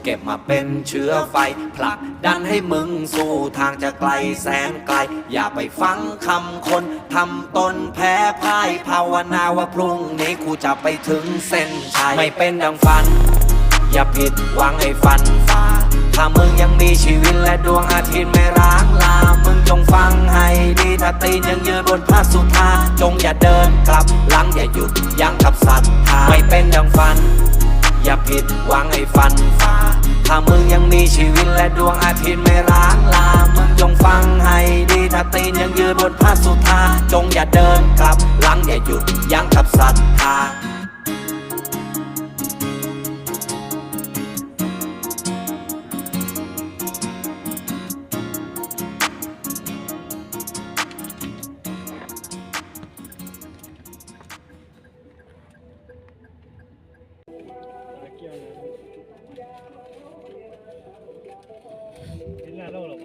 เก็บมาเป็นเชื้อไฟผลักดันให้มึงสู่ทางจะไกลแสนไกลอย่าไปฟังคำคนทำตนแพ้พ่ายภาวนาว่าพรุ่งนี้กูจะไปถึงเส้นชัยไม่เป็นดังฝันอย่าผิดหวังให้ฝันฝ่าถ้ามึงยังมีชีวิตและดวงอาทิตย์ไม่ร้างลามึงจงฟังให้ดีถ้าตีนยังยืนบนพระสุธาจงอย่าเดินกลับหลังอย่าหยุดยั้งกับศรัทธาไม่เป็นดังฝันอย่าผิดหวังให้ฝันฝ่าถ้ามึงยังมีชีวิตและดวงอาทิตย์ไม่ร้างลามึงจงฟังให้ดีถ้าตีนยังยืนบนพระสุธาจงอย่าเดินกลับหลังอย่าหยุดยั้งกับศรัทธาIni lah lo.